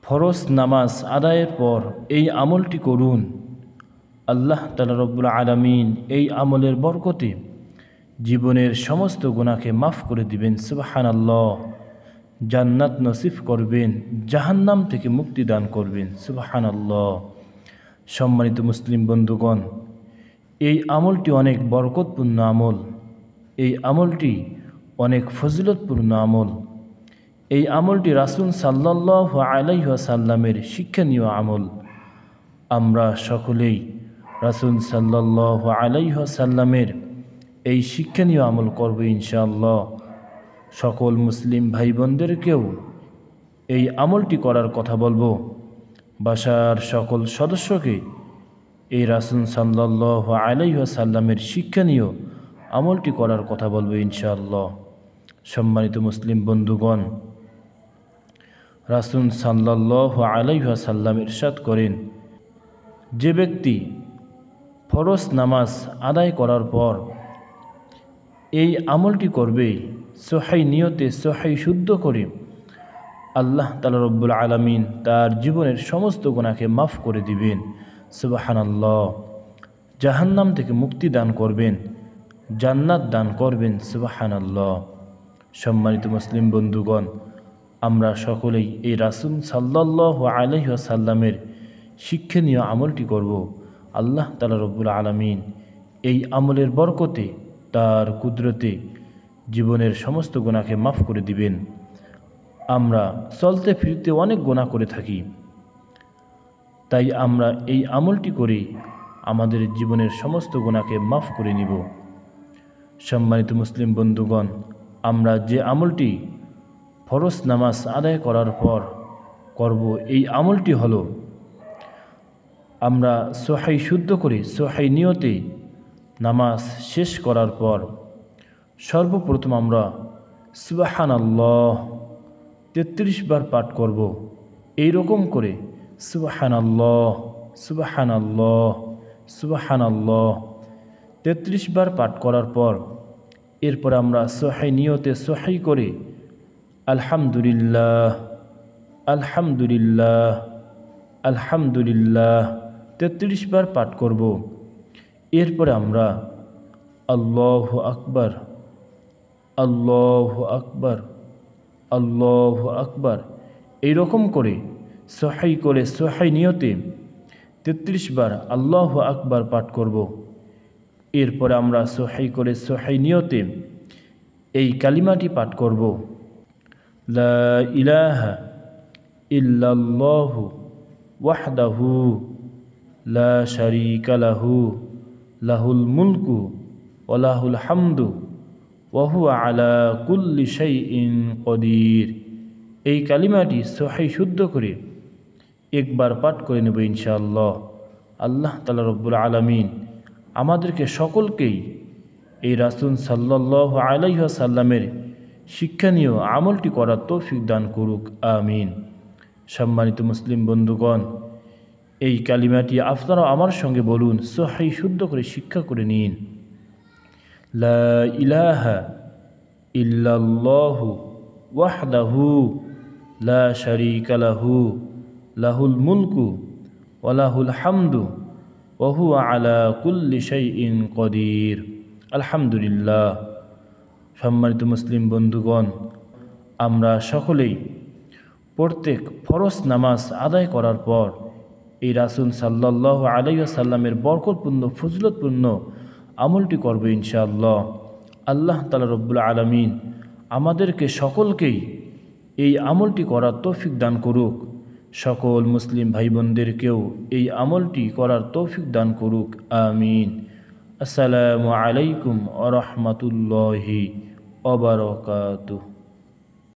ফরজ নামাজ আদায়ের পর এই আমলটি করুন। আল্লাহ তাআলা রব্বুল আলামিন এই আমলের বরকতে জীবনের সমস্ত গুনাহকে মাফ করে দিবেন। সুবহানাল্লাহ। জান্নাত নসিব করবেন, জাহান্নাম থেকে মুক্তি দান করবেন। সুবহানাল্লাহ। সম্মানিত মুসলিম বন্ধুগণ, এই আমলটি অনেক বরকতপূর্ণ আমল, এই আমলটি অনেক ফজিলতপূর্ণ আমল। এই আমলটি রাসূল সাল্লাল্লাহু আলাইহি ওয়াসাল্লামের শিক্ষণীয় আমল। আমরা সকলেই রাসূল সাল্লাল্লাহু আলাইহি ওয়াসাল্লামের এই শিক্ষণীয় আমল করব ইনশাআল্লাহ। সকল মুসলিম ভাই বোনদেরকেও এই আমলটি করার কথা বলবো। বাসার সকল সদস্যকে এই রাসূল সাল্লাল্লাহু আলাইহি ওয়াসাল্লামের শিক্ষণীয় আমলটি করার কথা বলবো ইনশাআল্লাহ। সম্মানিত মুসলিম বন্ধুগণ, রাসূল সাল্লাল্লাহু আলাইহি ওয়াসাল্লাম ইরশাদ করেন, যে ব্যক্তি ফরজ নামাজ আদায় করার পর এই আমলটি করবে সহিহ নিয়তে, সহিহ শুদ্ধ করে, আল্লাহ তাআলা রব্বুল আলামিন তার জীবনের সমস্ত গুনাহকে মাফ করে দিবেন। সুবহানাল্লাহ। জাহান্নাম থেকে মুক্তি দান করবেন, জান্নাত দান করবেন। সুবহানাল্লাহ। সম্মানিত মুসলিম বন্ধুগণ, আমরা সকলেই এই রাসূল সাল্লাল্লাহু আলাইহি ওয়াসাল্লামের শিক্ষণীয় আমলটি করব। আল্লাহ তাআলা রব্বুল আলামিন এই আমলের বরকতে, তার কুদরতে জীবনের সমস্ত গুনাহকে মাফ করে দিবেন। আমরা চলতে ফিরতে অনেক গুনাহ করে থাকি, তাই আমরা এই আমলটি করে আমাদের জীবনের সমস্ত গুনাহকে মাফ করে নিব। সম্মানিত মুসলিম বন্ধুগণ, আমরা যে আমলটি ফরজ নামাজ আদায় করার পর করব, এই আমলটি হলো, আমরা সহিহ শুদ্ধ করে সহিহ নিয়তে নামাজ শেষ করার পর সর্বপ্রথম আমরা সুবহানাল্লাহ 33 বার পাঠ করব। এই রকম করে সুবহানাল্লাহ, সুবহানাল্লাহ, সুবহানাল্লাহ 33 বার পাঠ করার পর এরপর আমরা সহিহ নিয়তে সহিহ করে আলহামদুলিল্লাহ, আলহামদুলিল্লাহ, আলহামদুলিল্লাহ 33 বার পাঠ করব। এরপরে আমরা আল্লাহু আকবার, আল্লাহু আকবার, আল্লাহু আকবার এইরকম করে সহিহ নিয়তে 33 বার আল্লাহু আকবার পাঠ করব। এরপরে আমরা সহিহ নিয়তে এই কালিমাটি পাঠ করব, লা ইলাহা ইল্লাল্লাহু ওয়াহদাহু লা শারীকা লাহু লাহুল মুলকু ওয়া লাহুল হামদু ওয়া হুয়া আলা কুল্লি শাইইন কদির। এই কালিমাটি সহিহ শুদ্ধ করে একবার পাঠ করে নেব ইনশাআল্লাহ। আল্লাহ তাআলা রব্বুল আলামিন আমাদেরকে সকলকেই এই রাসূল সাল্লাল্লাহু আলাইহি ওয়াসাল্লামের শিক্ষণীয় আমলটি করার তৌফিক দান করুক, আমিন। সম্মানিত মুসলিম বন্ধুগণ, এই কালিমাটি আপনারা আমার সঙ্গে বলুন, সহিহ শুদ্ধ করে শিক্ষা করে নিন। লা ইলাহা ইল্লাল্লাহু ওয়াহদাহু লা শারীকা লাহু লাহুল মুলকু ওয়া লাহুল হামদু ওয়া হুয়া আলা কুল্লি শাইইন কদির। আলহামদুলিল্লাহ। সম্মানিত মুসলিম বন্ধুগণ, আমরা সকলেই প্রত্যেক ফরজ নামাজ আদায় করার পর এই রাসূল সাল্লাল্লাহু আলাইহি ওয়াসাল্লামের বরকতপূর্ণ ফজিলতপূর্ণ আমলটি করব ইনশাআল্লাহ। আল্লাহ তাআলা রব্বুল আলামিন আমাদেরকে সকলকেই এই আমলটি করার তৌফিক দান করুক। সকল মুসলিম ভাই বোনদেরকেও এই আমলটি করার তৌফিক দান করুক, আমিন। আসসালামু আলাইকুম ওয়া রাহমাতুল্লাহি ওয়া বারাকাতুহু।